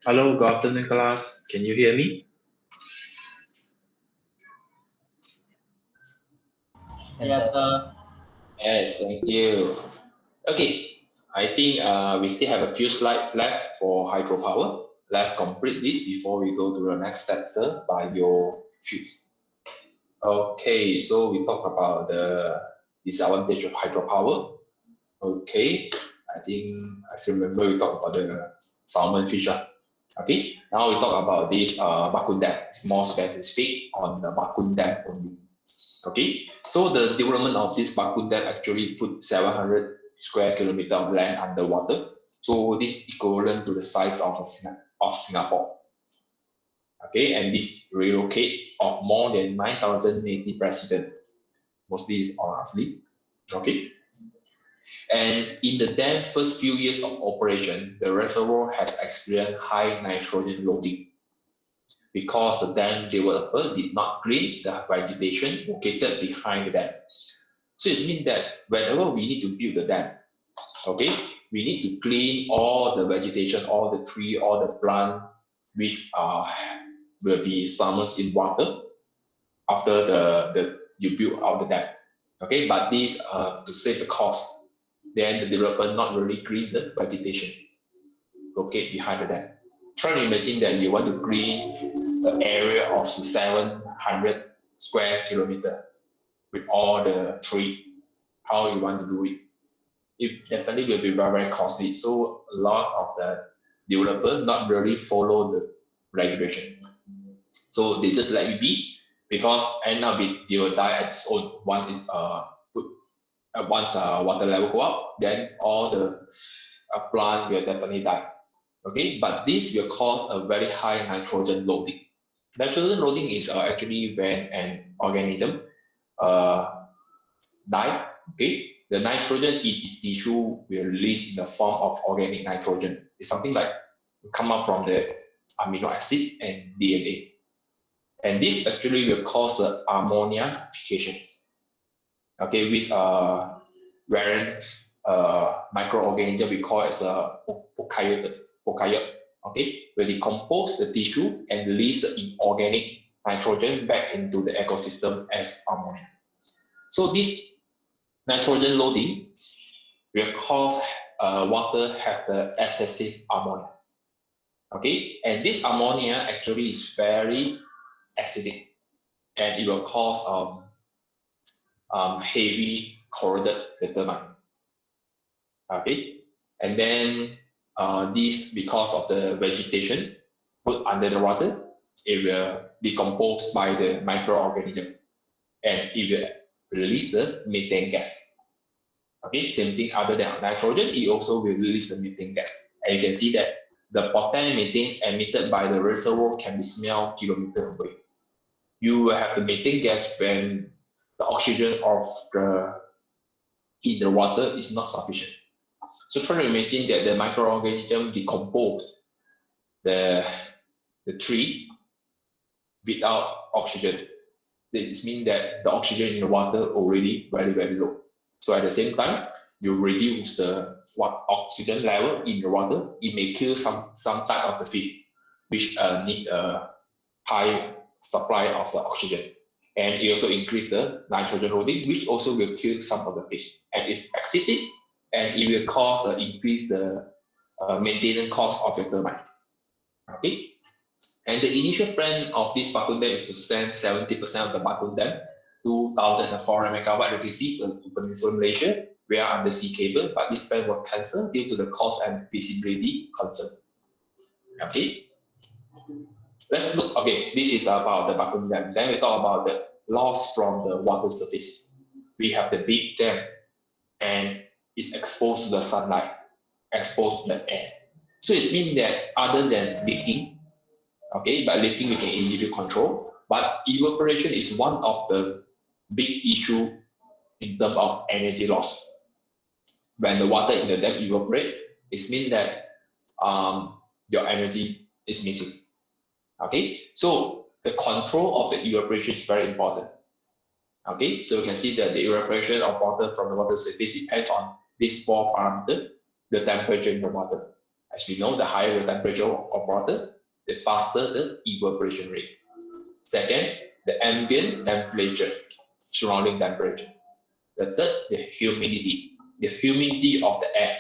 Hello, good afternoon, class. Can you hear me? Yes, Yes, thank you. Okay, I think we still have a few slides left for hydropower. Let's complete this before we go to the next chapter, biofuels. Okay, so we talk about the disadvantage of hydropower. Okay, I think I still remember we talked about the salmon fisher. Okay, now we talk about this Bakun Dam. It's more specific on the Bakun Dam only. Okay, so the development of this Bakun Dam actually put 700 square kilometer of land underwater. So this equivalent to the size of Singapore. Okay, and this relocate of more than 9,000 native residents, mostly is on asleep. Okay, and in the dam first few years of operation, the reservoir has experienced high nitrogen loading because the dam developer did not clean the vegetation located behind the dam. So it means that whenever we need to build the dam, okay, we need to clean all the vegetation, all the tree, all the plant, which will be submerged in water after the you build out the dam. Okay, but this to save the cost, then the developer not really clean the vegetation located behind the dam. Try to imagine that you want to clean the area of 700 square kilometer with all the tree. How you want to do it? It definitely will be very, very costly. So a lot of the developers not really follow the regulation. So they just let it be because end up they will die at its own. One is put once water level go up, then all the plant will definitely die. Okay, but this will cause a very high nitrogen loading. Nitrogen loading is actually when an organism uh, die. Okay, the nitrogen in its tissue will release in the form of organic nitrogen. It's something like come up from the amino acid and DNA, and this actually will cause the ammonification. Okay, with variant microorganism we call it as a prokaryote. Okay, will decompose the tissue and release the inorganic nitrogen back into the ecosystem as ammonia. So this nitrogen loading will cause water have the excessive ammonia. Okay, and this ammonia actually is very acidic, and it will cause heavy corroded determine. Okay, and then this because of the vegetation put under the water, it will decompose by the microorganism, and it will release the methane gas. Okay, same thing other than nitrogen, it also will release the methane gas. And you can see that the potent methane emitted by the reservoir can be smelled kilometer away. You will have the methane gas when the oxygen of the in the water is not sufficient. So try to imagine that the microorganism decompose the, the tree without oxygen. This means that the oxygen in the water already very, very low. So at the same time, you reduce the oxygen level in the water, it may kill some type of the fish, which need a high supply of the oxygen. And it also increase the nitrogen loading, which also will kill some of the fish. And it's acidic, and it will cause increase the maintenance cost of your turbine. Okay, and the initial plan of this Bakun Dam is to send 70% of the Bakun Dam, 2,400 megawatt electricity to Peninsula Malaysia via undersea cable, but this plan was cancelled due to the cost and feasibility concern. Okay, let's look. Okay, this is about the Bakun Dam. Then we talk about the loss from the water surface. We have the big dam, and it's exposed to the sunlight, exposed to the air. So it means that other than leaking, okay, but leaking we can easily control, but evaporation is one of the big issue in terms of energy loss. When the water in the dam evaporate, it means that your energy is missing. Okay, so the control of the evaporation is very important. Okay, so you can see that the evaporation of water from the water surface depends on these four parameters: the temperature in the water, As we know, the higher the temperature of water, the faster the evaporation rate. Second, the ambient temperature, surrounding temperature. The third, the humidity of the air.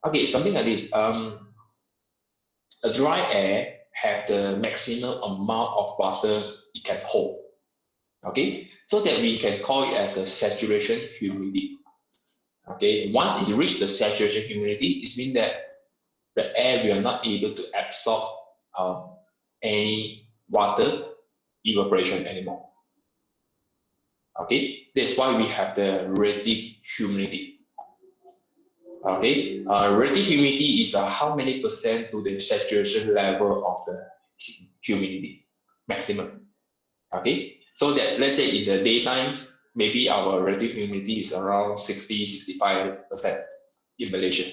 Okay, something like this. A dry air have the maximum amount of water it can hold. Okay, so that we can call it as a saturation humidity. Okay, once it reaches the saturation humidity, it means that the air will not able to absorb any water evaporation anymore. Okay, that's why we have the relative humidity. Okay, relative humidity is how many percent to the saturation level of the humidity maximum. Okay, so that let's say in the daytime, maybe our relative humidity is around 60-65% in Malaysia,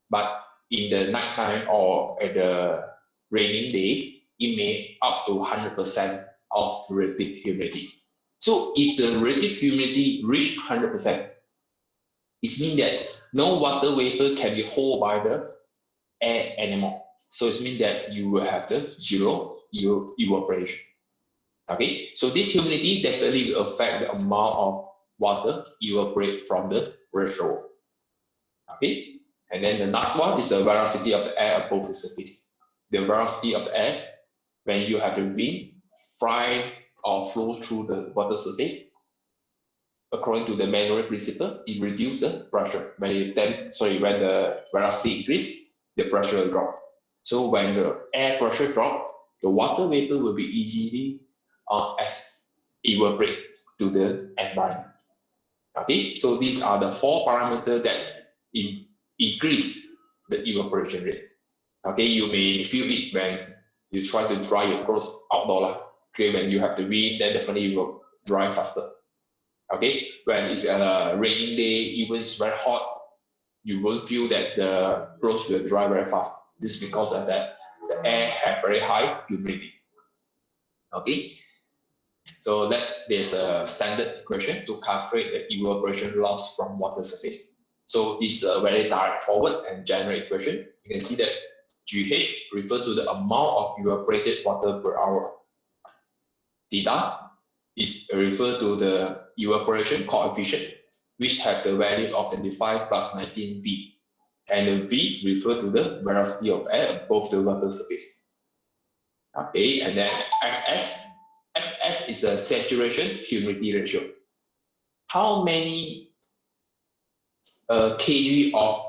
but in the nighttime or at the raining day, it may up to 100% of relative humidity. So if the relative humidity reach 100%, it means that no water vapor can be held by the air anymore. So it means that you will have the zero evaporation. Okay, so this humidity definitely will affect the amount of water evaporate from the reservoir. Okay, and then the last one is the velocity of the air above the surface. The velocity of the air when you have the wind fly or flow through the water surface, according to the manual principle, it reduces the pressure. When the velocity increase, the pressure will drop. So when the air pressure drop, the water vapor will be easily evaporate to the environment. Okay, so these are the four parameters that increase the evaporation rate. Okay, you may feel it when you try to dry your clothes outdoor. Okay, when you have the wind, then definitely you will dry faster. Okay, when it's a raining day, even it's very hot, you won't feel that the clothes will dry very fast. This is because of that the air have very high humidity. Okay, so there's a standard equation to calculate the evaporation loss from water surface. So this is a very direct forward and general equation. You can see that GH refers to the amount of evaporated water per hour. Theta is referred to the evaporation coefficient, which have the value of 25 plus 19 V. And the V refers to the velocity of air above the water surface. Okay, and then XS is a saturation humidity ratio. How many kg of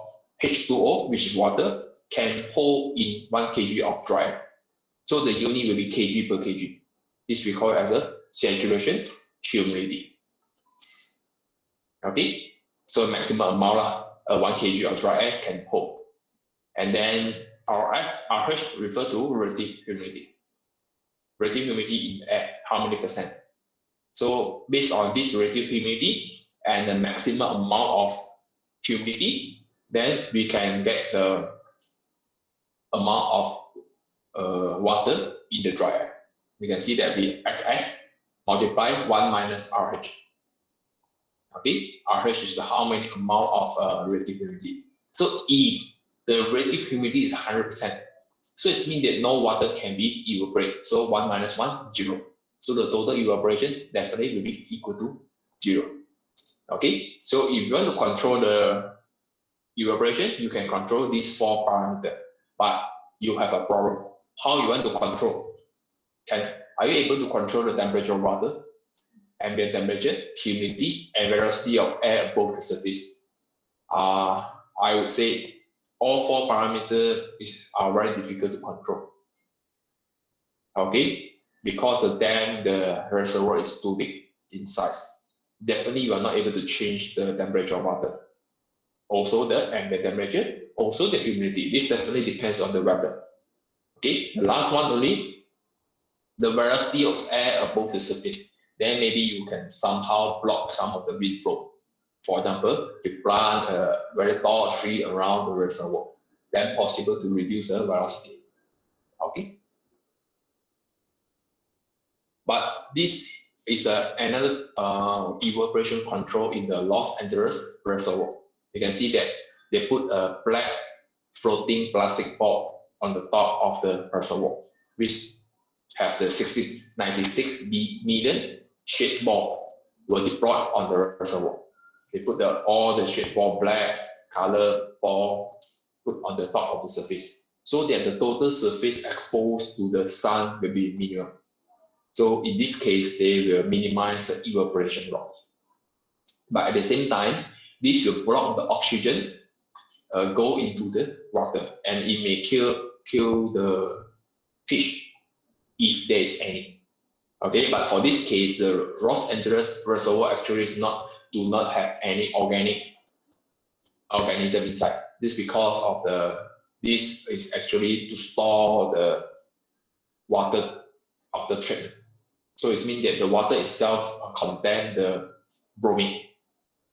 H2O, which is water, can hold in 1 kg of dry air? So the unit will be kg per kg. This we call as a saturation humidity. Okay, so maximum amount 1 kg of dry air can hold. And then RH refer to relative humidity. Relative humidity in air, how many percent? So based on this relative humidity and the maximum amount of humidity, then we can get the amount of water in the dry air. We can see that the XS multiply 1 minus RH. Okay, RH is the how many amount of relative humidity. So if the relative humidity is 100%, so it means that no water can be evaporated. So 1 minus 1, 0. So the total evaporation definitely will be equal to 0. Okay, so if you want to control the evaporation, you can control these 4 parameters. But you have a problem. How you want to control? Are you able to control the temperature of water, ambient temperature, humidity, and velocity of air above the surface? I would say all 4 parameters are very difficult to control. Okay, because the reservoir is too big in size. Definitely, you are not able to change the temperature of water. Also, the ambient temperature, also the humidity. This definitely depends on the weather. Okay, the last one only, the velocity of air above the surface. Then maybe you can somehow block some of the wind flow. For example, you plant a very tall tree around the reservoir. Then possible to reduce the velocity. Okay. But this is another evaporation control in the Los Angeles reservoir. You can see that they put a black floating plastic ball on the top of the reservoir, which have the 96 million shade ball were deployed on the reservoir. They put all the shade ball, black color ball, put on the top of the surface, so that the total surface exposed to the sun will be minimum. So in this case, they will minimize the evaporation loss. But at the same time, this will block the oxygen go into the water, and it may kill the fish if there is any. Okay, but for this case, the Los Angeles reservoir actually do not have any organism inside. This because of this is actually to store the water of the treatment. So it means that the water itself contain the bromine,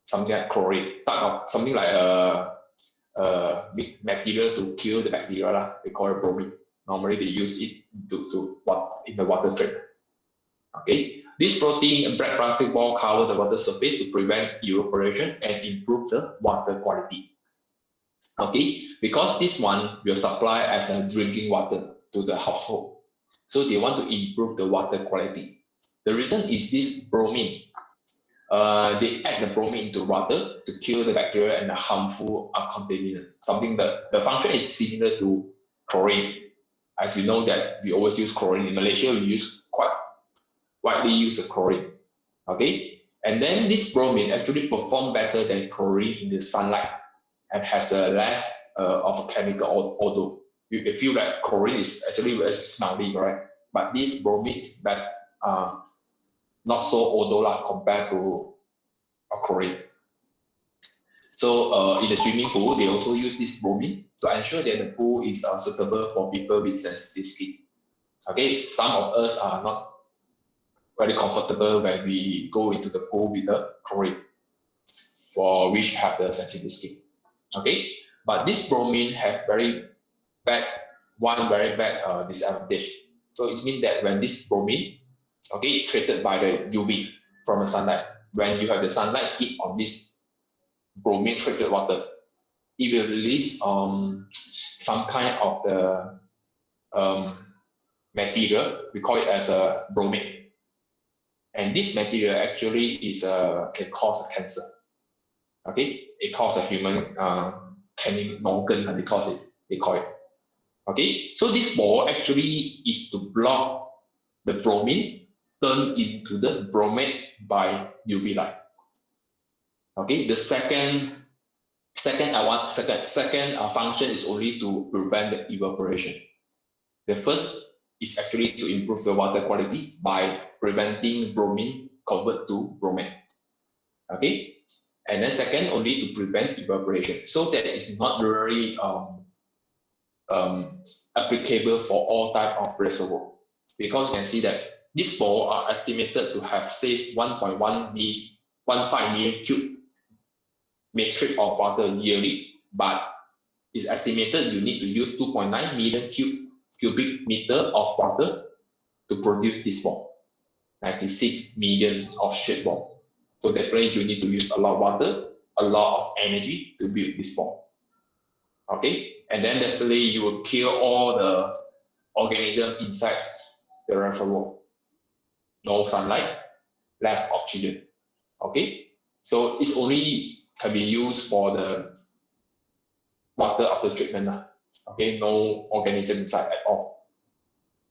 something like chlorine, something like a material to kill the bacteria. They call it bromine. Normally they use it in the water treatment. Okay, this floating black plastic ball covers the water surface to prevent evaporation and improve the water quality. Okay, because this one will supply as a drinking water to the household, so they want to improve the water quality. The reason is this bromine. They add the bromine into water to kill the bacteria and the harmful contaminant. Something that the function is similar to chlorine. As you know that we always use chlorine in Malaysia, we use quite widely use chlorine. Okay, and then this bromine actually perform better than chlorine in the sunlight and has a less of a chemical odor. You feel that chlorine is actually very smelly, right? But this bromine is not so odor compared to chlorine. So in the swimming pool, they also use this bromine to ensure that the pool is suitable for people with sensitive skin. Okay, some of us are not very comfortable when we go into the pool with the chlorine, for which have the sensitive skin. Okay, but this bromine have very bad disadvantage. So it means that when this bromine, okay, is treated by the UV from the sunlight, when you have the sunlight hit on this bromine treated water, it will release some kind of the material. We call it as a bromate, and this material actually is can cause cancer. Okay, it causes a human organ, they call it. Okay, so this ball actually is to block the bromine turn into the bromate by UV light. Okay, the second function is only to prevent the evaporation. The first is actually to improve the water quality by preventing bromine convert to bromate. Okay, and then second, only to prevent evaporation. So that is not really applicable for all type of reservoir, because you can see that these balls are estimated to have saved 1.15 million cubic metric of water yearly, but it's estimated you need to use 2.9 million cubic meter of water to produce this ball, 96 million of shade ball. So definitely you need to use a lot of water, a lot of energy to build this ball. Okay, and then definitely you will kill all the organisms inside the reservoir. No sunlight, less oxygen. Okay, so it's only can be used for the water after treatment. Okay, no organism inside at all.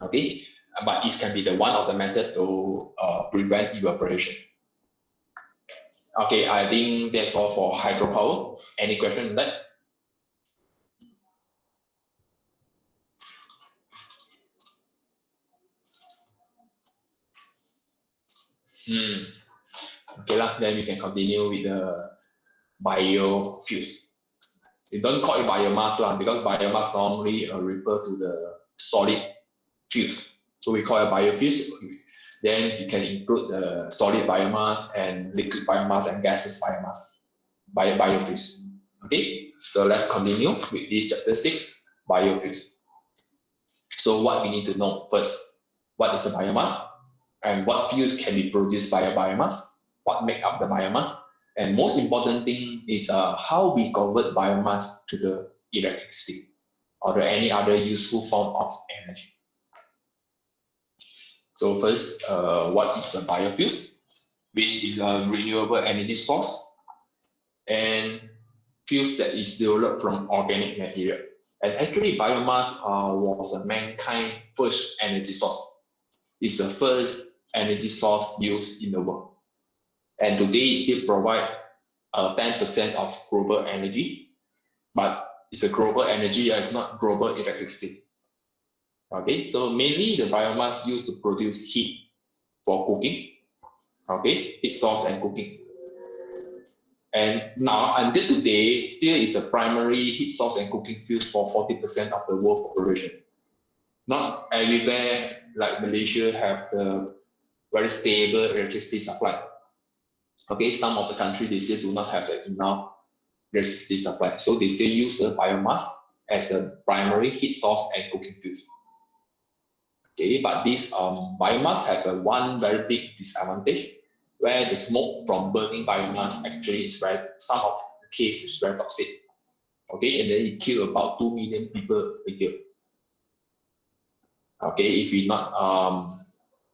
Okay, but it can be the one of the method to prevent evaporation. Okay, I think that's all for hydropower. Any question on that? Okay lah, then we can continue with the biofuels. They don't call it biomass lah, because biomass normally refer to the solid fuels. So we call it biofuels. Then you can include the solid biomass and liquid biomass and gaseous biomass, biofuels. Okay, so let's continue with this chapter 6, biofuels. So what we need to know first, what is a biomass and what fuels can be produced by a biomass, what make up the biomass, and most important thing is how we convert biomass to the electricity or any other useful form of energy. So first, what is a biofuel? Which is a renewable energy source and fuels that is developed from organic material. And actually, biomass was a mankind first energy source. It's the first energy source used in the world. And today it still provides 10% of global energy, but it's a global energy, it's not global electricity. Okay, so mainly the biomass used to produce heat for cooking, okay, heat source and cooking. And now, until today, still is the primary heat source and cooking fuels for 40% of the world population. Not everywhere, like Malaysia, have the very stable electricity supply. Okay, some of the countries, they still do not have enough electricity supply. So they still use the biomass as a primary heat source and cooking fuels. Okay, but this biomass has one very big disadvantage, where the smoke from burning biomass actually is very, some of the case is very toxic. Okay, and then it kills about 2 million people a year. Okay, if we not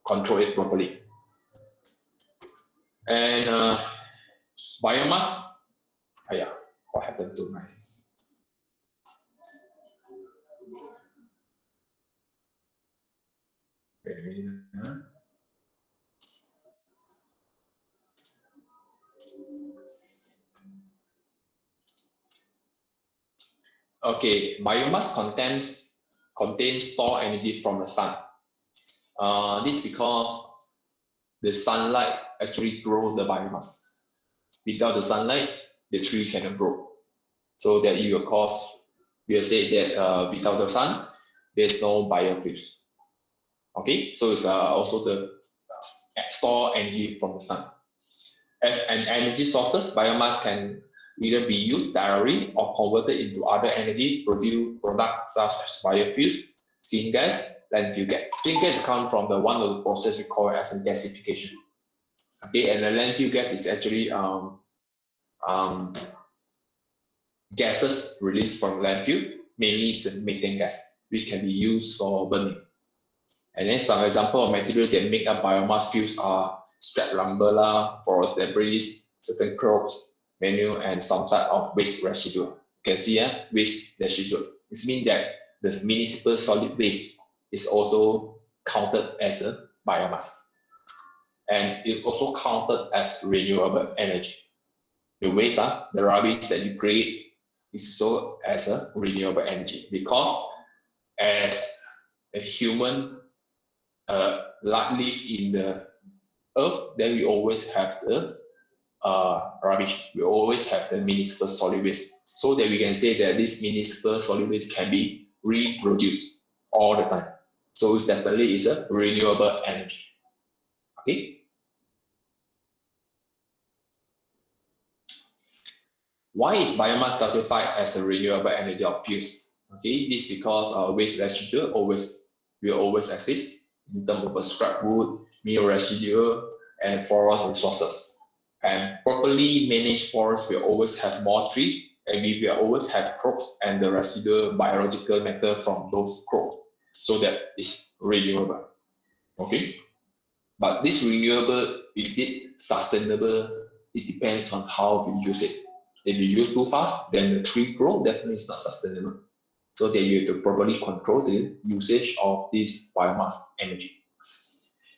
control it properly. And biomass, yeah, what happened to my? Okay, biomass contains stored energy from the sun. This is because the sunlight actually grows the biomass. Without the sunlight, the tree cannot grow. So that you of course will say that without the sun, there's no biofuels. Okay, so it's also the store energy from the sun. As an energy sources, biomass can either be used directly or converted into other energy products such as biofuels, syngas, landfill gas. Syngas comes from the one of the process we call as a gasification. Okay, and the landfill gas is actually gases released from landfill, mainly it's a methane gas, which can be used for burning. And then some example of materials that make up biomass fuels are scrap lumber, forest debris, certain crops, manure, and some type of waste residue. You can see waste residue. It means that the municipal solid waste is also counted as a biomass. And it also counted as renewable energy. The waste, the rubbish that you create is so as a renewable energy, because as a human live in the earth, then we always have the rubbish. We always have the municipal solid waste, so that we can say that this municipal solid waste can be reproduced all the time. So it's definitely is a renewable energy. Okay. Why is biomass classified as a renewable energy of fuels? Okay, this is because waste residue will always exist in terms of scrap wood, mineral residue, and forest resources. And properly managed forests will always have more trees, and we will always have crops and the residual biological matter from those crops, so that it's renewable. Okay, but this renewable, is it sustainable? It depends on how we use it. If you use too fast, then the tree grow, definitely it's not sustainable. So then you have to properly control the usage of this biomass energy.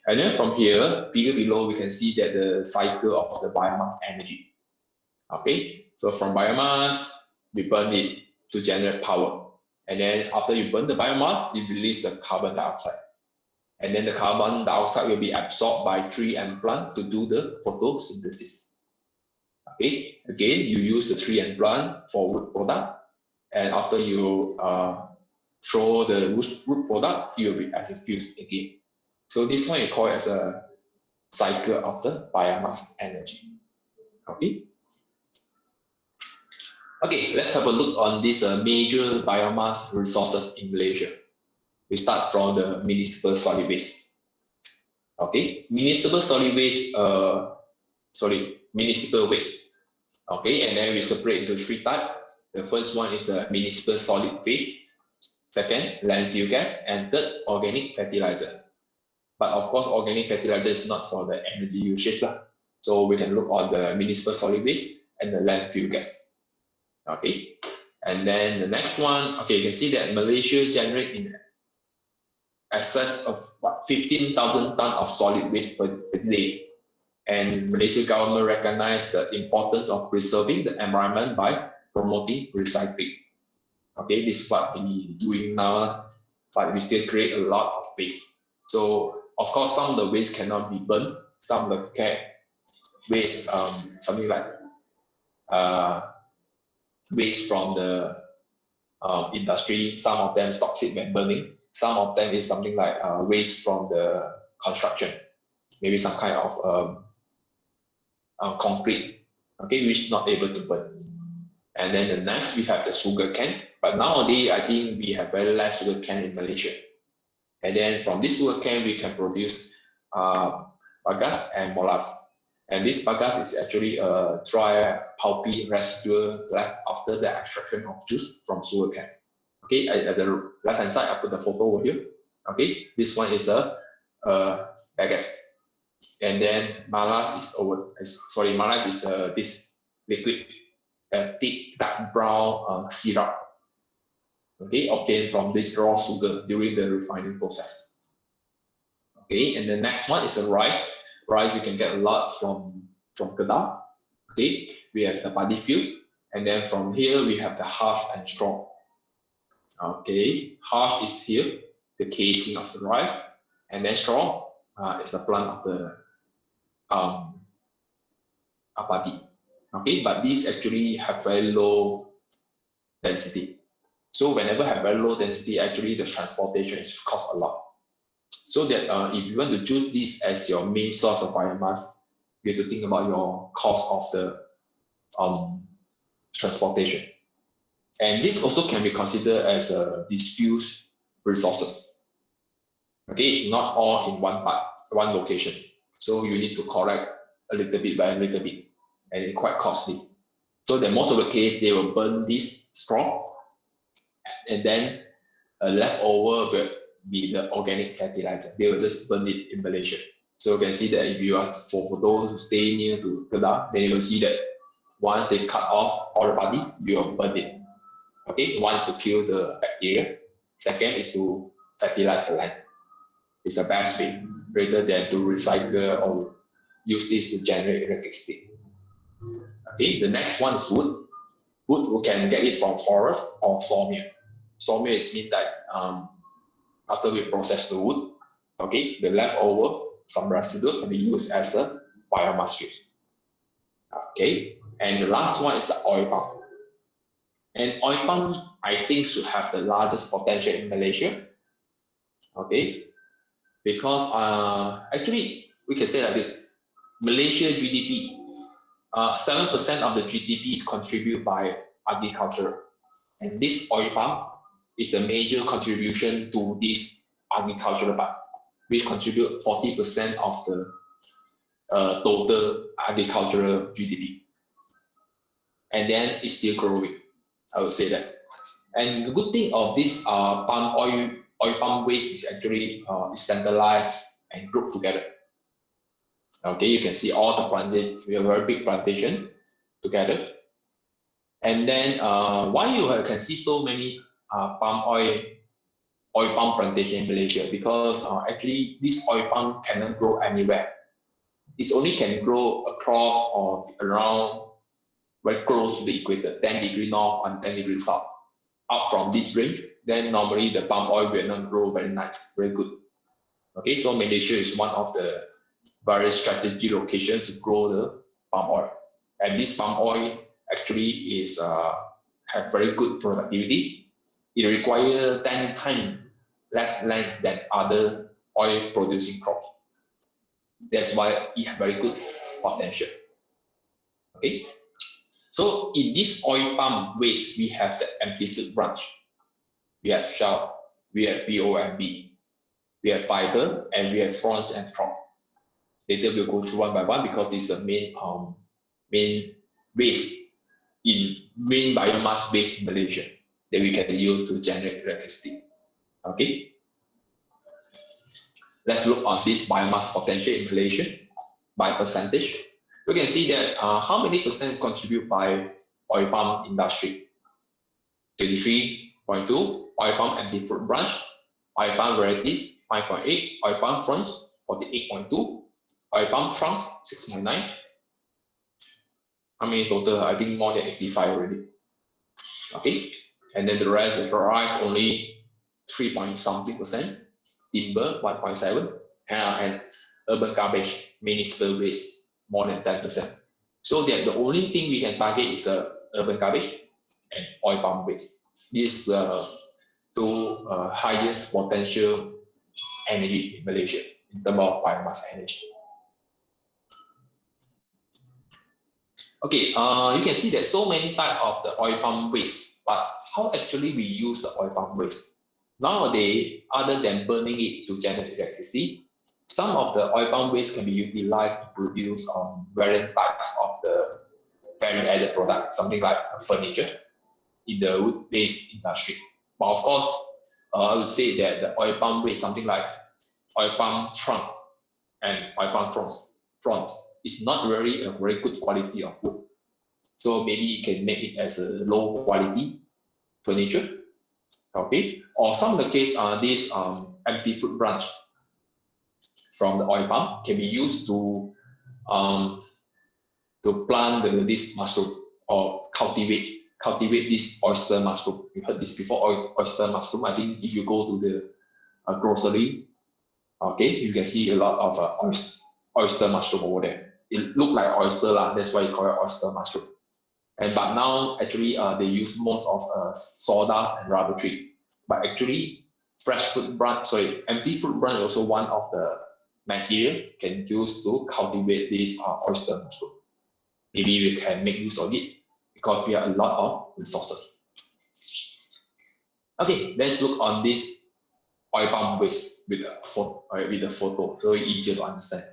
And then from here, figure below, we can see that the cycle of the biomass energy. Okay, so from biomass, we burn it to generate power. And then after you burn the biomass, you release the carbon dioxide. And then the carbon dioxide will be absorbed by tree and plant to do the photosynthesis. Okay, again, you use the tree and plant for wood product, and after you throw the wood product, you will be as a fuse again. So this one you call it as a cycle of the biomass energy. Okay. Okay, let's have a look on these major biomass resources in Malaysia. We start from the municipal solid waste. Okay, municipal solid waste, municipal waste. Okay, and then we separate into three types. The first one is the municipal solid waste, second, landfill gas, and third, organic fertilizer. But of course, organic fertilizer is not for the energy usage. So we can look on the municipal solid waste and the landfill gas. Okay, and then the next one, okay, you can see that Malaysia generates in excess of 15,000 tons of solid waste per day. And Malaysia government recognized the importance of preserving the environment by promoting recycling. Okay, this is what we doing now, but we still create a lot of waste. So of course, some of the waste cannot be burned. Some of the waste, something like waste from the industry. Some of them is toxic when burning. Some of them is something like waste from the construction, maybe some kind of concrete, okay, which is not able to burn. And then the next, we have the sugar cane. But nowadays, I think we have very less sugar cane in Malaysia. And then from this sugar cane, we can produce bagasse and molasses. And this bagasse is actually a dry, pulpy residue left after the extraction of juice from sugar cane. Okay, at the left-hand side, I put the photo over here. Okay, this one is a bagasse. And then molasses is this liquid, thick dark brown syrup, okay, obtained from this raw sugar during the refining process. Okay, and the next one is a rice. Rice you can get a lot from Kedah. Okay, we have the paddy field, and then from here we have the husk and straw. Okay, husk is here, the casing of the rice, and then straw is the plant of the paddy. Okay, but these actually have very low density. So whenever have very low density, actually the transportation is cost a lot. So that if you want to choose this as your main source of biomass, you have to think about your cost of the transportation. And this also can be considered as a diffuse resources. Okay, it's not all in one location. So you need to collect a little bit by a little bit, and it's quite costly. So that most of the case, they will burn this straw, and then leftover will be the organic fertilizer. They will just burn it in Malaysia. So you can see that if you are for those who stay near to Kedah, then you will see that once they cut off all the body, you will burn it. Okay, one is to kill the bacteria. Second is to fertilize the land. It's the best way, rather than to recycle or use this to generate electricity. Okay, the next one is wood. Wood, we can get it from forest or sawmill. Sawmill is mean that after we process the wood, okay, the leftover, some residue can be used as a biomass use. Okay, and the last one is the oil palm. And oil palm, I think, should have the largest potential in Malaysia. Okay, because actually we can say like this: Malaysia GDP, 7% of the GDP is contributed by agriculture, and this oil palm is the major contribution to this agricultural part, which contribute 40% of the total agricultural GDP. And then it's still growing, I would say that. And the good thing of this oil palm waste is actually centralized and grouped together. Okay, you can see all the plantation, we have a very big plantation together. And then why you can see so many oil palm plantation in Malaysia? Because actually this oil palm cannot grow anywhere. It only can grow across or around very close to the equator, 10 degrees north and 10 degrees south. Up from this range, then normally the palm oil will not grow very nice, very good. Okay, so Malaysia is one of the very strategic locations to grow the palm oil. And this palm oil actually is have very good productivity. It requires 10 times less land than other oil producing crops. That's why it has very good potential. Okay, so in this oil palm waste, we have the amplitude branch. We have shell, we have BOMB, we have fiber, and we have fronds and prop. Later we'll go through one by one because this is the main waste in main biomass base in Malaysia that we can use to generate electricity. Okay, let's look on this biomass potential in Malaysia by percentage. We can see that how many percent contribute by oil palm industry. 23.2, oil palm empty fruit branch, oil palm varieties 5.8, oil palm fronds 48.2, oil palm trunks 6.9. How many total? I think more than 85 already. Okay, and then the rest, the rice only 3 point something percent, timber 1.7, and urban garbage, municipal waste more than 10%. So that the only thing we can target is urban garbage and oil palm waste. These two highest potential energy in Malaysia in terms of biomass energy. Okay, you can see that so many types of the oil palm waste, but how actually we use the oil palm waste? Nowadays, other than burning it to generate electricity, some of the oil palm waste can be utilized to produce various types of the value-added product, something like furniture in the wood-based industry. But of course, I would say that the oil palm waste, something like oil palm trunk and oil palm fronds, is not really a very good quality of wood. So maybe you can make it as a low quality furniture. Okay, or some of the case this empty fruit branch from the oil palm can be used to plant this mushroom or cultivate this oyster mushroom. You heard this before, oyster mushroom. I think if you go to the grocery, okay, you can see a lot of oyster mushroom over there. It look like oyster lah, that's why you call it oyster mushroom. And but now actually they use most of sawdust and rubber tree. But actually empty fruit branch is also one of the material can use to cultivate this oyster mushroom. Maybe we can make use of it because we have a lot of resources. Okay, let's look on this oil palm waste with a photo, so easier to understand.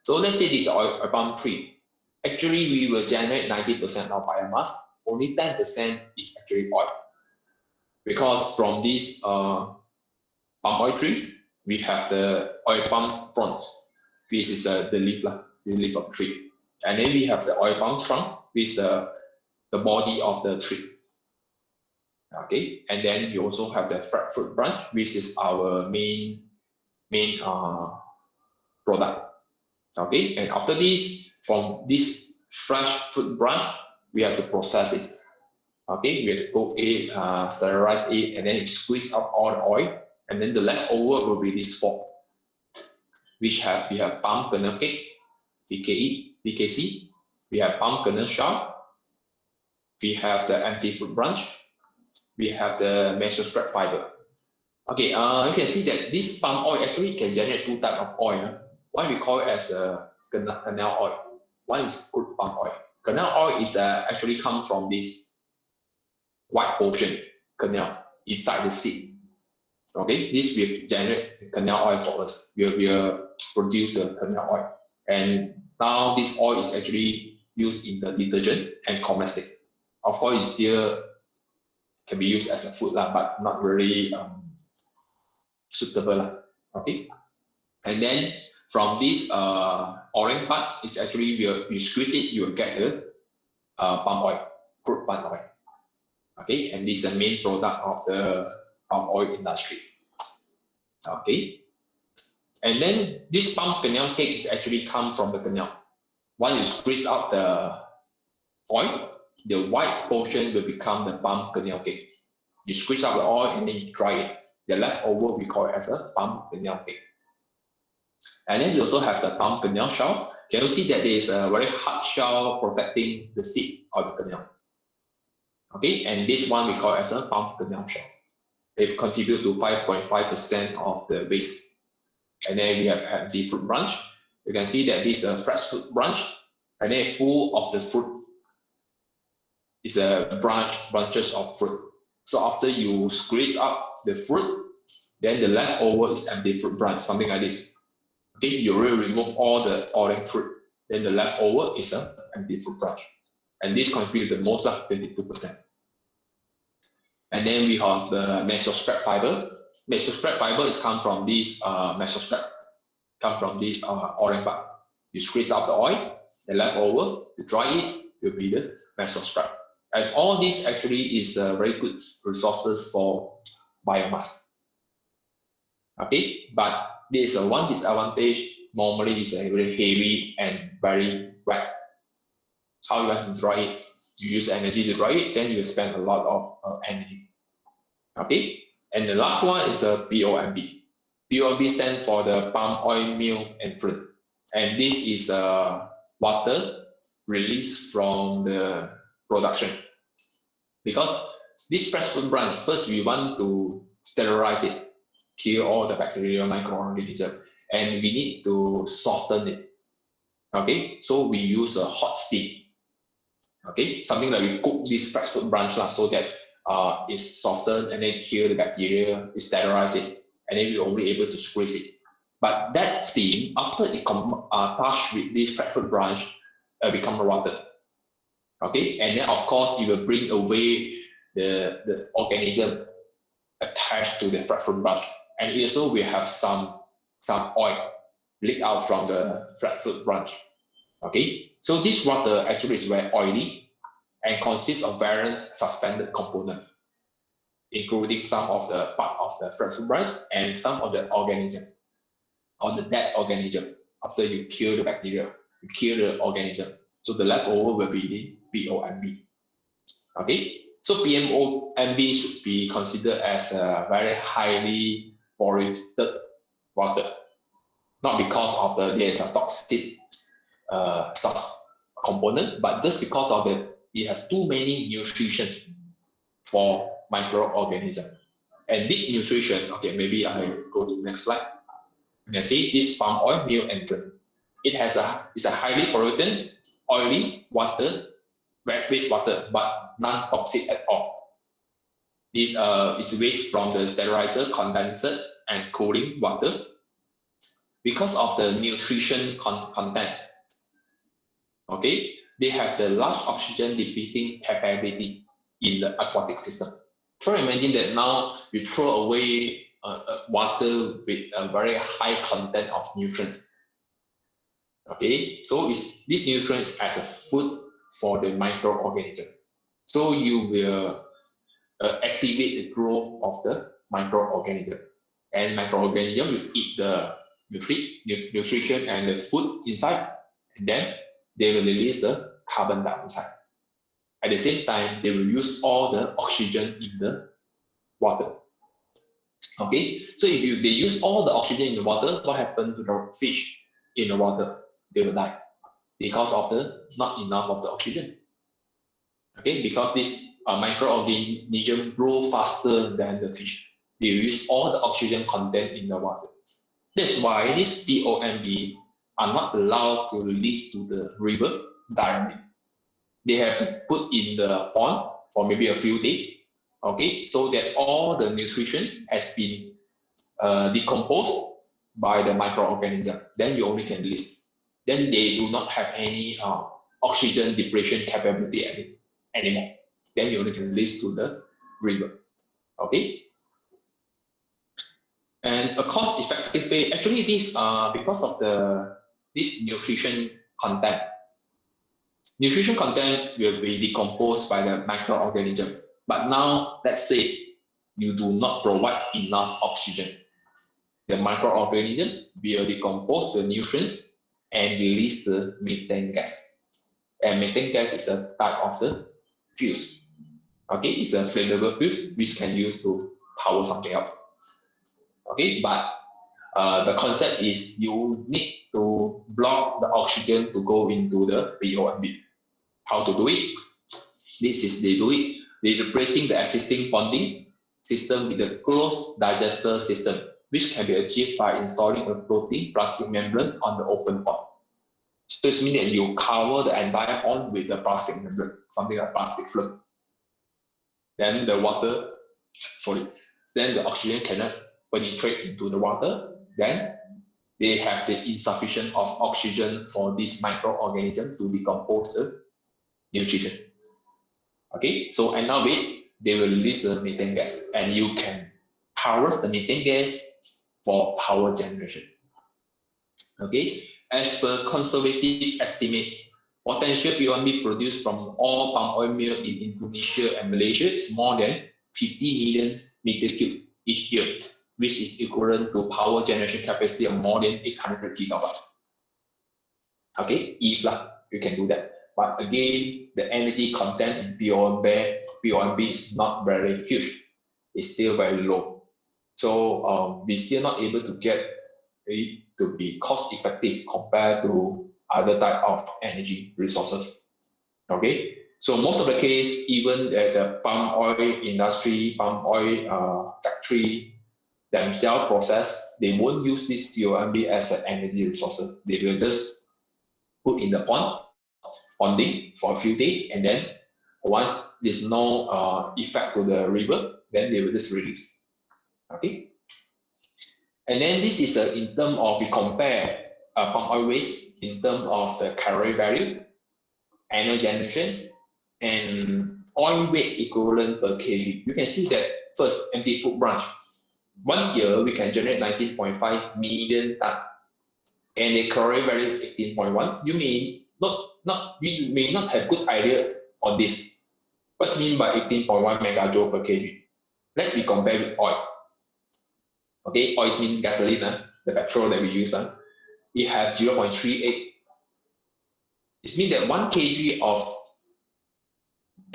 So let's say this oil palm tree. Actually, we will generate 90% of biomass. Only 10% is actually oil. Because from this palm oil tree, we have the oil palm front, which is the leaf of the tree. And then we have the oil palm trunk, which is the body of the tree. Okay, and then you also have the fresh fruit branch, which is our main product. Okay, and after this, from this fresh fruit branch, we have to process it. Okay, we have to cook it, sterilize it, and then you squeeze out all the oil, and then the leftover will be this form, which we have palm kernel cake, PKC, we have palm kernel shell, we have the empty fruit branch, we have the Mesoscrap fiber. Okay, you can see that this palm oil actually can generate two types of oil. One we call it as canal oil. One is crude palm oil. Canal oil is actually come from this white portion canal inside the seed. Okay, this will generate canal oil for us. We will produce the canal oil, and now this oil is actually used in the detergent and cosmetic. Of course, it still can be used as a food lah, but not really suitable lah. Okay, and then from this orange part, it's actually you squeeze it, you will get the palm oil, crude palm oil. Okay, and this is the main product of the palm oil industry. Okay, and then this palm kernel cake is actually come from the kernel. Once you squeeze out the oil, the white portion will become the palm kernel cake. You squeeze out the oil and then you dry it. The leftover we call it as a palm kernel cake. And then you also have the palm kernel shell. Can you see that there is a very hard shell protecting the seed of the kernel? Okay, and this one we call as a palm kernel shell. It contributes to 5.5% of the waste. And then we have empty fruit branch. You can see that this is a fresh fruit branch, and then full of the fruit is a branches of fruit. So after you squeeze up the fruit, then the leftover is empty fruit branch, something like this. Okay, you will remove all the orange fruit, then the leftover is an empty fruit branch. and this contributes the most, 22%. And then we have the Mesoscrap Fiber. Mesoscrap Fiber is come from this Mesoscrap, come from this orange part. You squeeze out the oil, the leftover, you dry it, will be the Mesoscrap. And all this actually is very good resources for biomass. Okay, but there is one disadvantage. Normally, it's very heavy and very wet. How you want to dry it? You use energy to dry it, then you spend a lot of energy. Okay, and the last one is the BOMB. BOMB stands for the palm oil meal and fruit, and this is water released from the production. Because this fresh fruit branch, first we want to sterilize it, kill all the bacteria, microorganisms, and we need to soften it. Okay, so we use a hot steam. Okay, something like we cook this fresh fruit branch so that it's softened and then kill the bacteria, we sterilize it, and then we're only able to squeeze it. But that steam, after it touch with this fresh fruit branch, become water. Okay, and then of course it will bring away the organism attached to the fresh fruit branch, and also we have some oil leak out from the fresh fruit branch. Okay, so this water actually is very oily and consists of various suspended components, including some of the part of the fresh fruit branch and some of the organism or the dead organism. After you kill the bacteria, you kill the organism, so the leftover will be the BOMB. Okay, so BOMB should be considered as a very highly polluted water, not because of there's a toxic component, but just because of it has too many nutrition for microorganisms. And this nutrition, okay, maybe I go to the next slide. You can see this palm oil, meal, and fruit. It's a highly pollutant, oily water, wastewater, but non-toxic at all. This is waste from the sterilizer, condenser, and cooling water. Because of the nutrition content, okay, they have the large oxygen depleting capability in the aquatic system. Try to imagine that now you throw away water with a very high content of nutrients. Okay, so this nutrients as a food for the microorganism. So you will activate the growth of the microorganism, and microorganism will eat the nutrition and the food inside, and then they will release the carbon dioxide. At the same time, they will use all the oxygen in the water. Okay, so if they use all the oxygen in the water, what happens to the fish in the water? They will die because of the not enough of the oxygen. Okay, because this microorganism grow faster than the fish. They use all the oxygen content in the water. That's why these BOMB are not allowed to release to the river directly. They have to put in the pond for maybe a few days, okay, so that all the nutrition has been decomposed by the microorganism. Then you only can release. Then they do not have any oxygen depletion capability anymore. Then you only can release to the river. Okay. And a cost-effective way, actually, this because of this nutrition content. Nutrition content will be decomposed by the microorganism. But now, let's say you do not provide enough oxygen. The microorganism will decompose the nutrients and release the methane gas. And methane gas is a type of the fuels. Okay, it's a flammable fuels which can use to power something else. Okay, but the concept is you need to block the oxygen to go into the BOMB. How to do it? They do it. They're replacing the existing bonding system with a closed digester system, which can be achieved by installing a floating plastic membrane on the open pond. So it means that you cover the entire pond with a plastic membrane, something like plastic film. Then the oxygen cannot penetrate into the water. Then they have the insufficient of oxygen for this microorganism to decompose the nutrition. Okay, so and now they will release the methane gas, and you can harvest the methane gas for power generation. Okay, as per conservative estimate, potential POMB produced from all palm oil mill in Indonesia and Malaysia is more than 50 million meter cube each year, which is equivalent to power generation capacity of more than 800 gigawatts. Okay, if you can do that. But again, the energy content in POMB is not very huge. It's still very low. So we're still not able to get it to be cost effective compared to other type of energy resources. Okay, so most of the case, even at the palm oil industry, palm oil factory themselves process, they won't use this POMB as an energy resource. They will just put in the ponding for a few days, and then once there's no effect to the river, then they will just release. Okay. And then this is in terms of, we compare palm oil waste in terms of the calorie value, annual generation, and oil weight equivalent per kg. You can see that first, empty foot branch. 1 year, we can generate 19.5 million ton, and the calorie value is 18.1. You may not have good idea on this. What's mean by 18.1 megajoule per kg? Let's be compare with oil. Okay, oil means gasoline, the petrol that we use. It has 0.38. It means that 1 kg of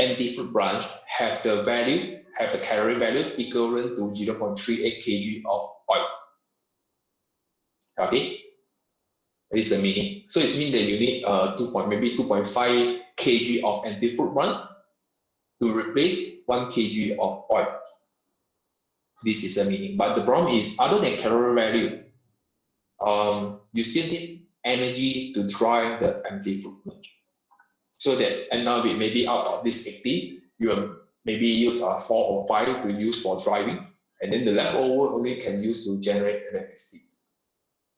empty fruit branch have the calorie value equivalent to 0.38 kg of oil. Okay, that is the meaning. So it means that you need 2.5 kg of empty fruit branch to replace 1 kg of oil. This is the meaning. But the problem is, other than calorie value, you still need energy to drive the empty fruit branch. So that, and now maybe out of this 18, you will maybe use 4 or 5 to use for driving, and then the leftover only can use to generate electricity.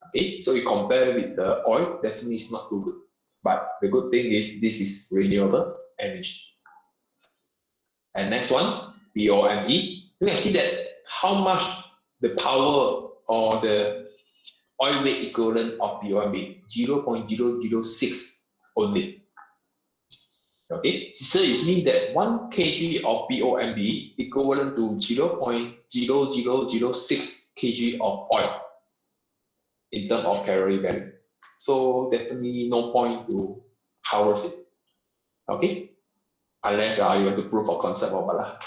Okay, so you compare with the oil, definitely it's not too good. But the good thing is this is renewable energy. And next one, POME. You can see that how much the power or the oil weight equivalent of POMB, 0.006 only. Okay, so it means that 1 kg of POMB equivalent to 0.0006 kg of oil in terms of calorie value. So definitely no point to harvest it. Okay, unless you want to prove a concept of it.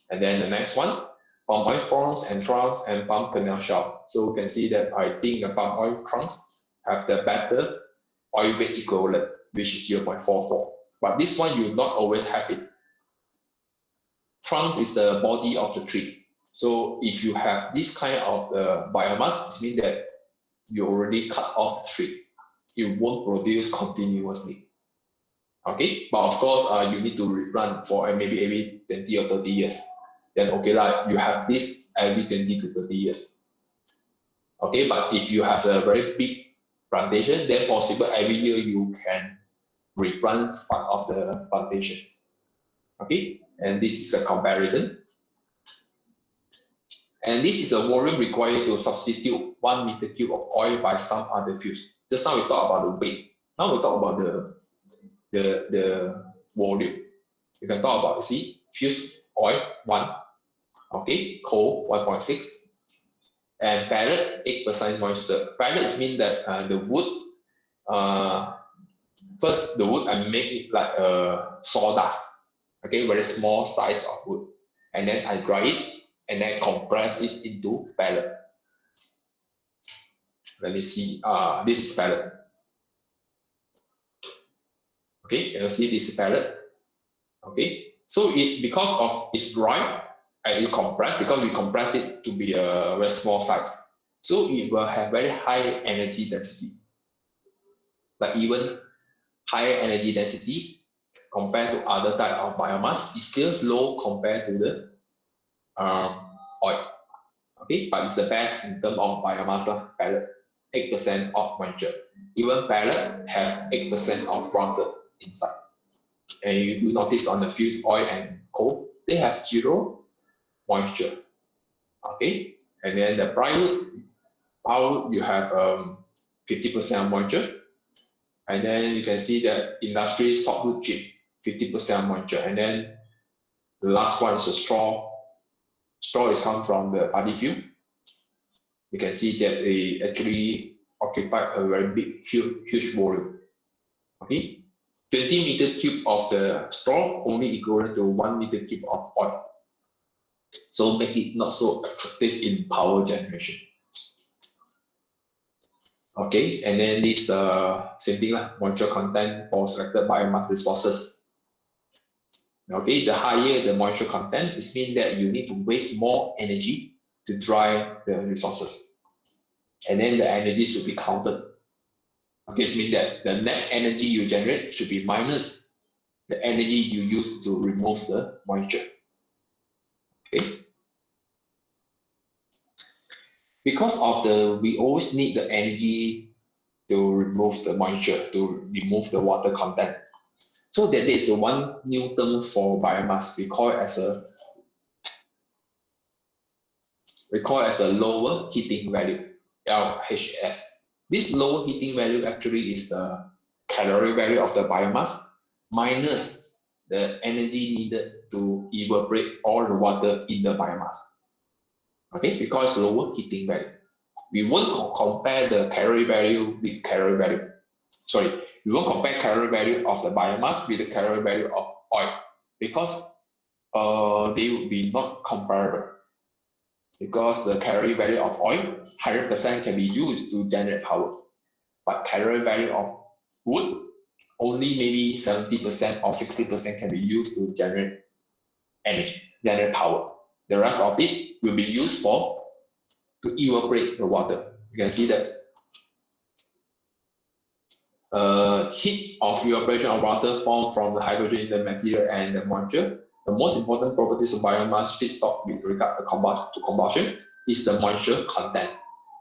And then the next one, palm oil fronds and trunks and palm kernel shell. So you can see that I think the palm oil trunks have the better oil weight equivalent, which is 0.44. But this one you not always have it. Trunks is the body of the tree. So if you have this kind of biomass, it means that you already cut off the tree. It won't produce continuously. Okay, but of course you need to replant for maybe every 20 or 30 years. Then okay, you have this every 20 to 30 years. Okay, but if you have a very big plantation, then possible every year you can replant part of the plantation. Okay, and this is a comparison. And this is a volume required to substitute 1 meter cube of oil by some other fuels. Just now we talk about the weight. Now we talk about the volume. You can talk about, see, fused oil 1, okay, coal 1.6, and pellet 8% moisture. Pellets mean that the wood, first the wood I make it like sawdust, okay, very small size of wood, and then I dry it and then compress it into pellet. Let me see. This is pellet. Okay, you see this pellet. Okay, so because of it's dry and it compressed, because we compress it to be a very small size, so it will have very high energy density. But even higher energy density compared to other type of biomass is still low compared to the oil. Okay, but it's the best in terms of biomass pellet, 8% of moisture. Even pellet have 8% of water inside. And you do notice on the fuels oil and coal, they have zero moisture. Okay, and then the private power, you have 50% moisture. And then you can see that industry softwood chip, 50% moisture. And then the last one is a straw. Straw is come from the paddy field. You can see that they actually occupy a very big, huge volume. Okay, 20 meter cube of the straw only equivalent to 1 meter cube of oil. So make it not so attractive in power generation. Okay, and then this same thing lah, moisture content for selected biomass resources. Okay, the higher the moisture content, it means that you need to waste more energy to dry the resources. And then the energy should be counted. Okay, it means that the net energy you generate should be minus the energy you use to remove the moisture. Okay. Because of we always need the energy to remove the moisture, to remove the water content. So that is one new term for biomass. We call it as a lower heating value, LHS. This lower heating value actually is the calorie value of the biomass minus the energy needed to evaporate all the water in the biomass. Okay, because lower heating value. We won't compare the calorie value with calorie value. Sorry, we won't compare calorie value of the biomass with the calorie value of oil because they would be not comparable. Because the calorie value of oil, 100% can be used to generate power. But calorie value of wood, only maybe 70% or 60% can be used to generate energy, generate power. The rest of it will be used to evaporate the water. You can see that heat of evaporation of water formed from the hydrogen in the material and the moisture. The most important properties of biomass feedstock with regard to combustion is the moisture content,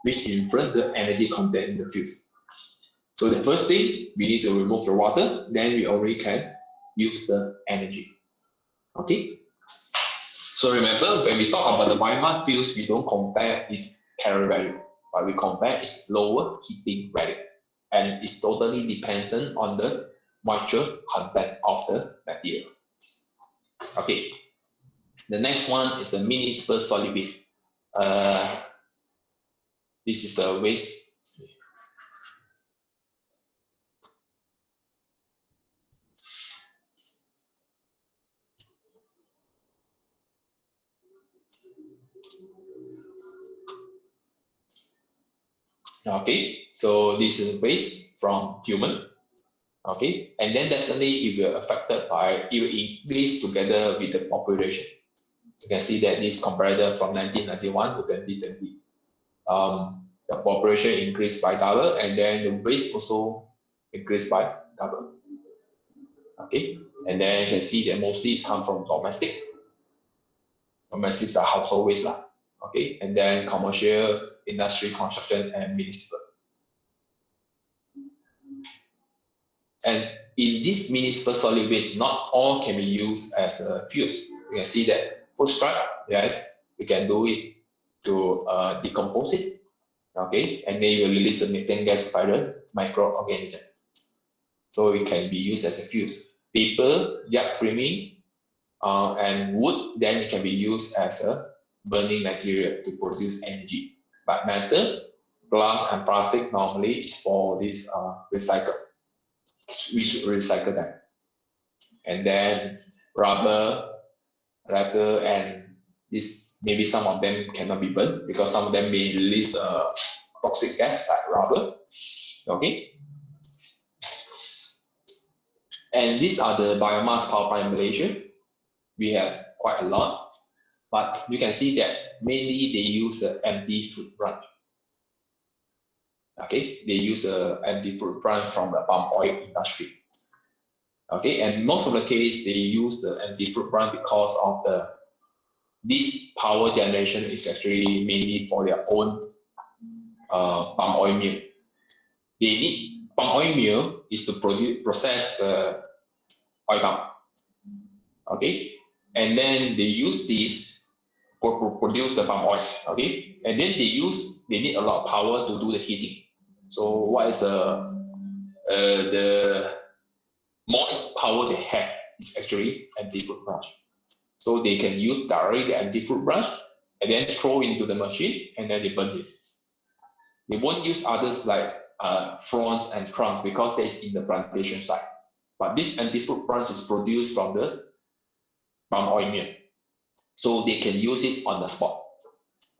which influence the energy content in the fuels. So the first thing, we need to remove the water, then we already can use the energy. Okay. So remember, when we talk about the biomass fuels, we don't compare its calorie value, but we compare its lower heating value. And it's totally dependent on the moisture content of the material. Okay, the next one is the municipal solid waste. This is a waste. Okay, so this is waste from human. Okay, and then definitely it will affected by, it will increase together with the population. You can see that this comparison from 1991 to 2020. The population increased by double, and then the waste also increased by double. Okay, and then you can see that mostly it comes from domestic. Domestic are household waste lah. Okay, and then commercial, industry, construction, and municipal. And in this municipal solid waste, not all can be used as fuels. You can see that food scrap, yes, you can do it to decompose it. Okay, and then you will release the methane gas by the microorganism. So it can be used as a fuels. Paper, yard framing, and wood, then it can be used as a burning material to produce energy. But metal, glass, and plastic normally is for this recycle. We should recycle them. And then rubber, leather, and this, maybe some of them cannot be burned because some of them may release toxic gas like rubber. Okay. And these are the biomass power plant in Malaysia. We have quite a lot, but you can see that mainly they use an empty fruit branch. Okay, they use an empty fruit branch from the palm oil industry. Okay, and most of the case they use the empty fruit branch because of this power generation is actually mainly for their own palm oil mill. They need palm oil mill is to process the oil pump. Okay, and then they use this to produce the palm oil. Okay, and then they need a lot of power to do the heating. So what is the most power they have is actually anti-fruit brush. So they can use directly the anti-fruit brush and then throw into the machine and then they burn it. They won't use others like fronds and trunks because that is in the plantation side. But this anti-fruit brush is produced from the palm oil mill. So they can use it on the spot.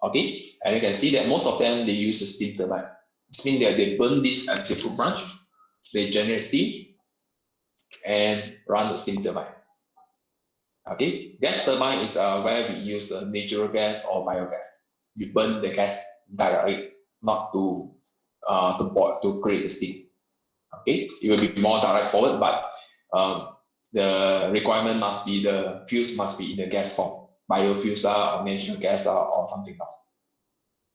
Okay, and you can see that most of them they use a steam turbine. It means that they burn this anti-fruit branch, they generate steam and run the steam turbine. Okay, gas turbine is where we use natural gas or biogas. You burn the gas directly, not to create the steam. Okay, it will be more direct forward, but the requirement must be the fuels must be in the gas form, biofuels or natural gas or something else.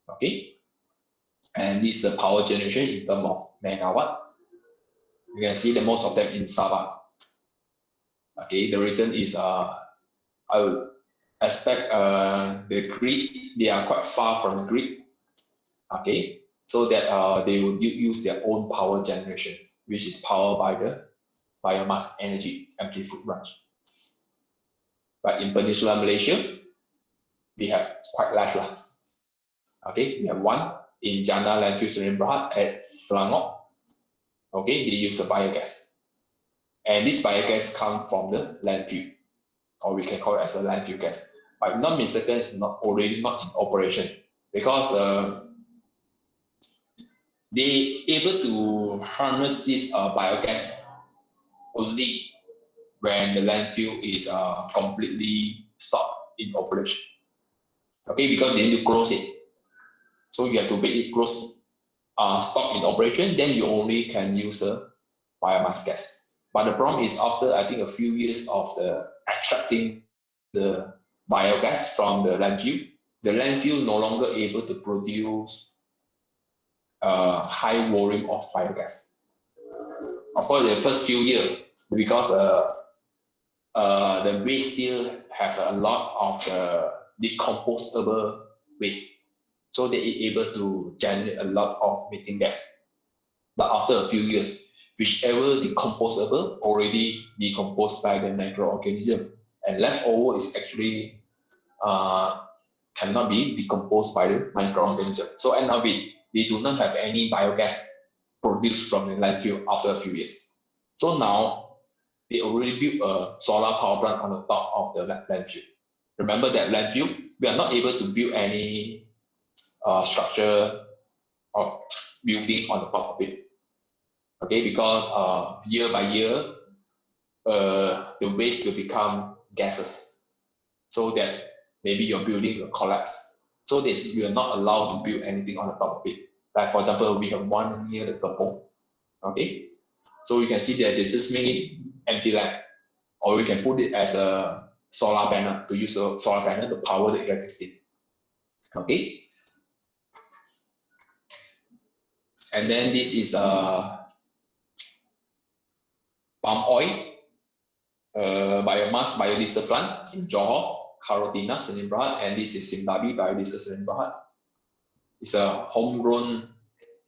Okay, and this is the power generation in terms of megawatt. You can see that most of them in Sabah. Okay, the reason is I would expect the grid, they are quite far from the grid. Okay, so that they will use their own power generation, which is powered by the biomass energy amplified branch. But in Peninsular Malaysia, we have quite less. Okay, we have one in Jana Landfill Sdn Bhd at Selangor. Okay, they use the biogas. And this biogas comes from the landfill, or we can call it as a landfill gas. But if not mistaken, it's already not in operation because they able to harness this biogas only when the landfill is completely stopped in operation. Okay, because they need to close it. So you have to make it close, stop in operation, then you only can use the biomass gas. But the problem is after I think a few years of the extracting the biogas from the landfill no longer able to produce a high volume of biogas. Of course, the first few years, because the waste still have a lot of decomposable waste, so they are able to generate a lot of methane gas. But after a few years, whichever decomposable already decomposed by the microorganism, and leftover is actually cannot be decomposed by the microorganism. So end of it, they do not have any biogas produced from the landfill after a few years. So now they already built a solar power plant on the top of the landfill. Remember that landfill, we are not able to build any structure or building on the top of it. Okay, because year by year, the waste will become gases, so that maybe your building will collapse. So this, you are not allowed to build anything on the top of it. Like for example, we have one near the Kampong. Okay, so you can see that they just make it empty land, or we can put it as a solar panel, to use a solar panel to power the electricity. Okay, and then this is palm oil biomass biodiesel plant in Johor, Karotina, Sdn Bhd, and this is Simbabi biodiesel Sdn Bhd. It's a homegrown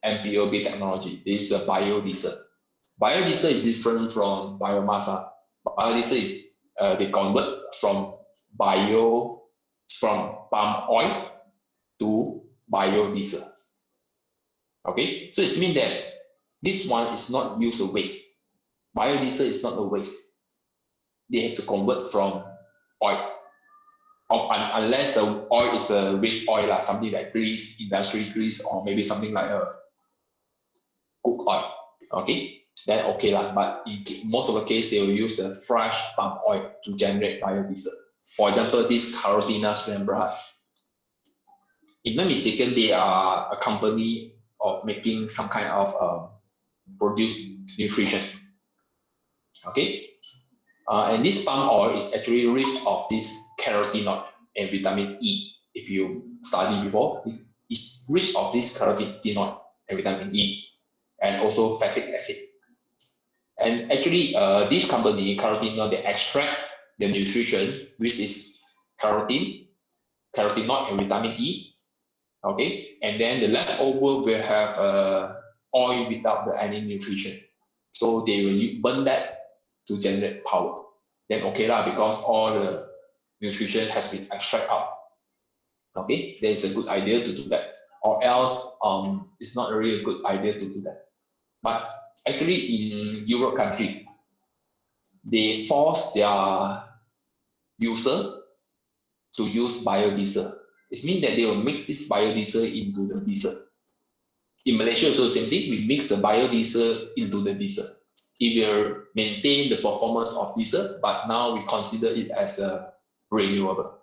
MPOB technology. This is a biodiesel. Biodiesel is different from biomass. Biodiesel is they convert from palm oil to biodiesel. Okay, so it means that this one is not used as waste. Biodiesel is not a waste. They have to convert from oil, unless the oil is a waste oil, something like grease, industrial grease, or maybe something like a cook oil. Okay, then okay but in most of the case they will use the fresh palm oil to generate biodiesel. For example, this Karotina Sdn Bhd, if not mistaken, they are a company of making some kind of produce nutrition. Okay, and this palm oil is actually rich of this carotenoid and vitamin E. If you study before, it's rich of this carotenoid and vitamin E, and also fatty acid. And actually, this company, carotenoid, they extract the nutrition, which is carotene, carotenoid, and vitamin E. Okay, and then the leftover will have oil without any nutrition. So they will burn that to generate power. Then okay lah, because all the nutrition has been extracted out. Okay, there's a good idea to do that. Or else, it's not really a good idea to do that. But actually, in Europe country, they force their user to use biodiesel. It means that they will mix this biodiesel into the diesel. In Malaysia, also the same thing. We mix the biodiesel into the diesel. It will maintain the performance of diesel, but now we consider it as a renewable.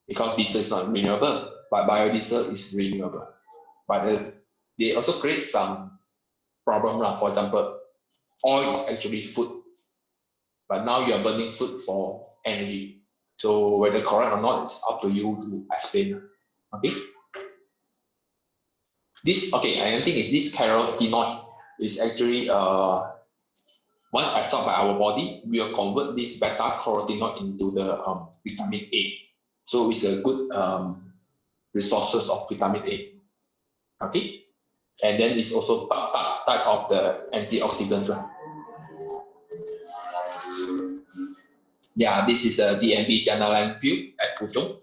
Because diesel is not renewable, but biodiesel is renewable. But they also create some problem. For example, oil is actually food, but now you are burning food for energy. So whether correct or not, it's up to you to explain. Okay. I think is this carotenoid is actually one absorbed by our body. We will convert this beta carotenoid into the vitamin A. So it's a good resources of vitamin A. Okay, and then it's also type of the antioxidants. Yeah, this is a DNB China landfill at Puchong.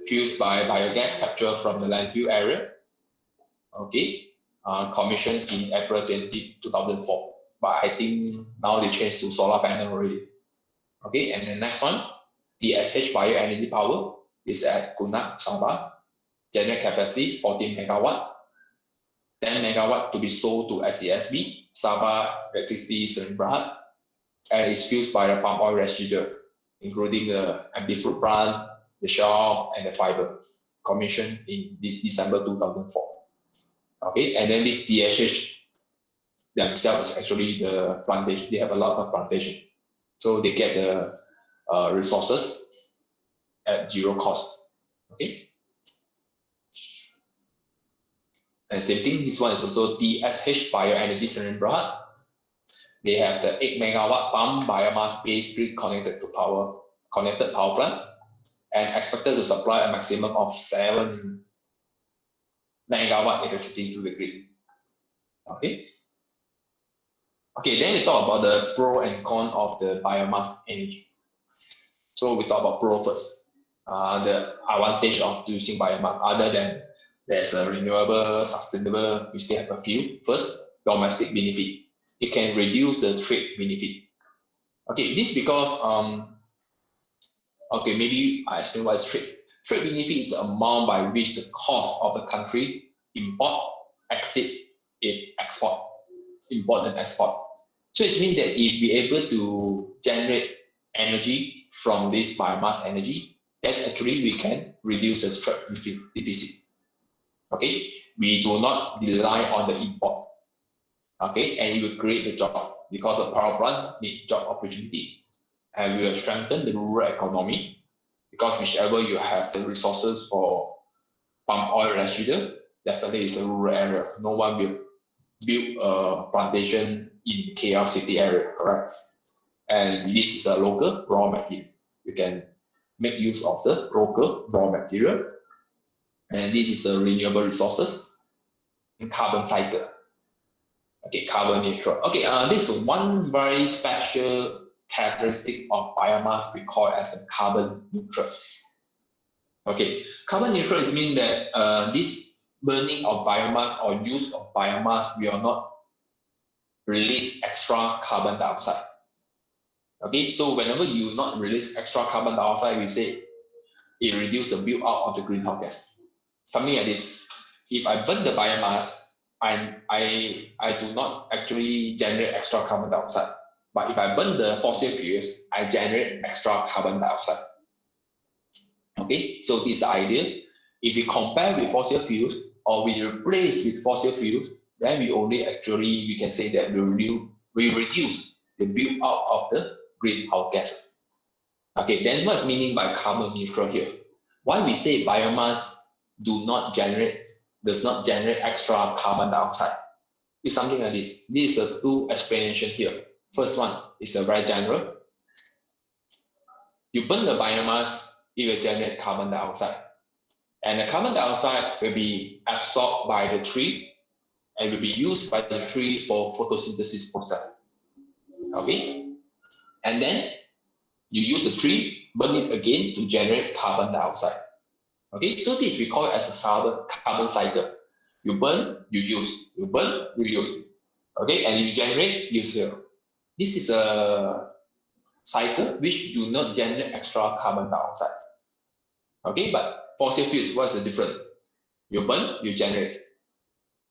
Fused by biogas captured from the landfill area. Okay, commissioned in April 2004. But I think now they changed to solar panel already. Okay, and the next one, the SH Bioenergy Power is at Kunak, Sabah. Generate capacity 14 megawatt. 10 megawatt to be sold to SESB, Sabah Electricity Sdn Bhd, and is fused by the palm oil residue, including the empty fruit plant, the shell, and the fiber, commissioned in this December 2004. Okay, and then this DSH themselves is actually the plantation. They have a lot of plantation, so they get the resources at zero cost. Okay. And same thing, this one is also DSH Bioenergy Sdn Bhd. They have the 8 megawatt pump biomass-based grid connected power plant, and expected to supply a maximum of 7 megawatt electricity to the grid. Okay. Okay, then we talk about the pro and con of the biomass energy. So we talk about pro first. The advantage of using biomass, other than there's a renewable, sustainable, we still have a few. First, domestic benefit. It can reduce the trade benefit. Okay, this because okay, maybe I explain what is trade. Trade benefit is the amount by which the cost of a country import exceed it export, import and export. So it means that if we're able to generate energy from this biomass energy, then actually we can reduce the trade deficit. Okay, we do not rely on the import. Okay, and it will create the job because the power plant need job opportunity, and we will strengthen the rural economy because whichever you have the resources for palm oil residue, definitely is a rural area. No one will build a plantation in KL city area, correct? And this is a local raw material. You can make use of the local raw material, and this is the renewable resources and carbon cycle. Okay, carbon neutral. Okay, this is one very special characteristic of biomass we call as a carbon neutral. Okay, carbon neutral is mean that this burning of biomass or use of biomass will not release extra carbon dioxide. Okay, so whenever you not release extra carbon dioxide, we say it reduces the build out of the greenhouse gas. Something like this. If I burn the biomass, I do not actually generate extra carbon dioxide. But if I burn the fossil fuels, I generate extra carbon dioxide. Okay, so this is the idea. If we compare with fossil fuels or we replace with fossil fuels, then we can say that we reduce the build out of the greenhouse gases. Okay, then what's meaning by carbon neutral here? Why we say biomass does not generate extra carbon dioxide? is something like this. This is a two explanation here. First one is a very general. You burn the biomass, it will generate carbon dioxide. And the carbon dioxide will be absorbed by the tree and will be used by the tree for photosynthesis process. Okay? And then you use the tree, burn it again to generate carbon dioxide. Okay, so this we call it as a carbon cycle. You burn, you use, you burn, you use. Okay, and you generate, you sell. This is a cycle which do not generate extra carbon dioxide. Okay, but fossil fuels, what's the difference? You burn, you generate.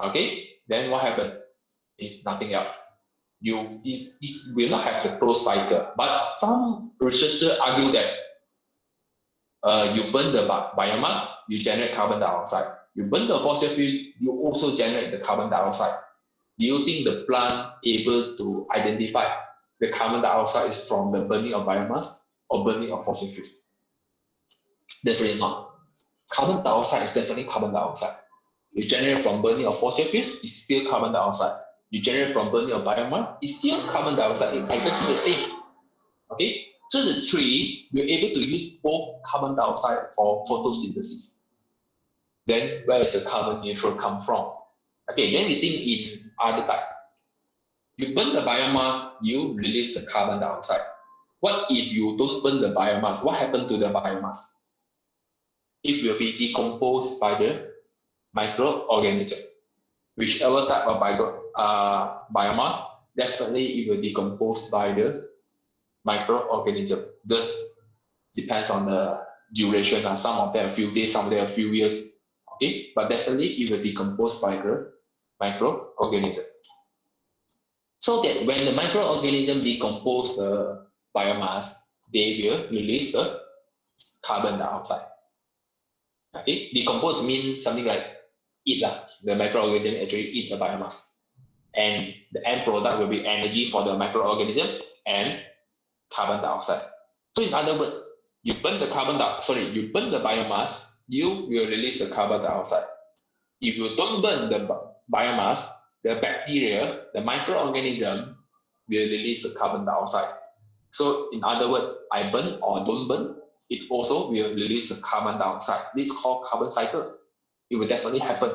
Okay, then what happened? It's nothing else. It will not have the closed cycle. But some researchers argue that you burn the biomass, you generate carbon dioxide. You burn the fossil fuels, you also generate the carbon dioxide. Do you think the plant able to identify the carbon dioxide is from the burning of biomass or burning of fossil fuels? Definitely not. Carbon dioxide is definitely carbon dioxide. You generate from burning of fossil fuels, it's still carbon dioxide. You generate from burning of biomass, it's still carbon dioxide. It's exactly the same. Okay, so the tree will able to use both carbon dioxide for photosynthesis. Then where is the carbon neutral come from? Okay, then we think in other type. You burn the biomass, you release the carbon dioxide. What if you don't burn the biomass? What happened to the biomass? It will be decomposed by the microorganism. Whichever type of biomass, definitely it will decompose by the microorganism. Just depends on the duration. Some of them a few days, some of them a few years. Okay, but definitely it will decompose by the microorganism. So that when the microorganism decompose the biomass, they will release the carbon dioxide. Okay, decompose means something like eat lah. The microorganism actually eat the biomass, and the end product will be energy for the microorganism and carbon dioxide. So in other words, you burn the you burn the biomass, you will release the carbon dioxide. If you don't burn the biomass, the bacteria, the microorganism will release the carbon dioxide. So in other words, I burn or don't burn, it also will release the carbon dioxide. This is called carbon cycle. It will definitely happen.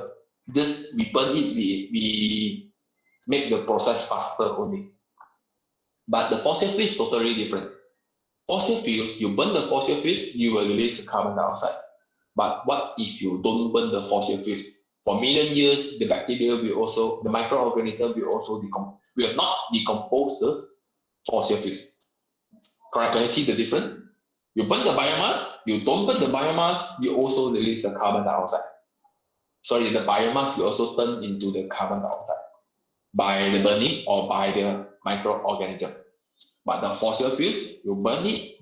Just we burn it, we make the process faster only. But the fossil fuel is totally different. Fossil fuels, you burn the fossil fuels, you will release the carbon dioxide. But what if you don't burn the fossil fuels? For million years, the bacteria will also, the microorganism will also will not decompose the fossil fuels. Correct? Can you see the difference? You burn the biomass, you don't burn the biomass, you also release the carbon dioxide. Sorry, the biomass will also turn into the carbon dioxide by the burning or by the microorganism. But the fossil fuels, you burn it,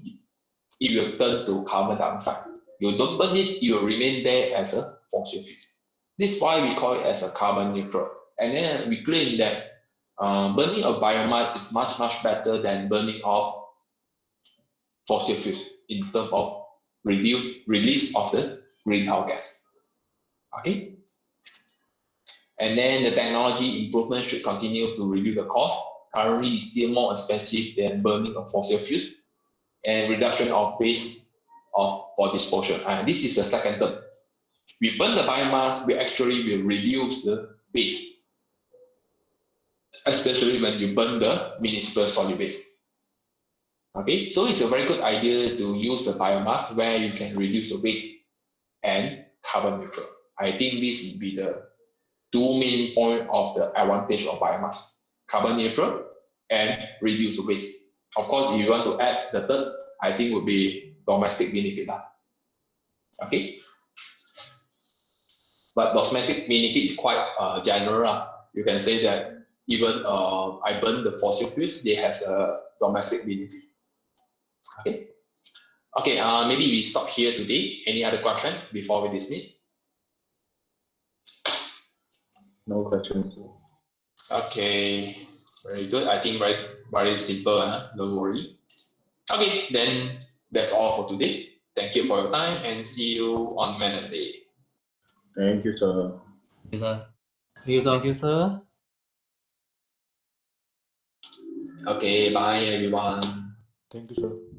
it will turn to carbon dioxide. You don't burn it, it will remain there as a fossil fuel. This is why we call it as a carbon neutral. And then we claim that burning of biomass is much, much better than burning of fossil fuels in terms of release of the greenhouse gas. Okay. And then the technology improvement should continue to reduce the cost. Currently, it's still more expensive than burning of fossil fuels, and reduction of waste for disposal. This is the second term. We burn the biomass, we actually will reduce the waste, especially when you burn the municipal solid waste. Okay, so it's a very good idea to use the biomass where you can reduce the waste and carbon neutral. I think this would be the two main points of the advantage of biomass: carbon neutral and reduce waste. Of course, if you want to add the third, I think would be domestic benefit. Okay, but domestic benefit is quite general. You can say that even I burn the fossil fuels, they have a domestic benefit. Okay. Okay, maybe we stop here today. Any other question before we dismiss? No questions. Okay, very good. I think very simple, don't worry. Okay, then that's all for today. Thank you for your time and see you on Wednesday. Thank you, sir. Yes, sir. Thank you, sir. Okay, bye everyone. Thank you, sir.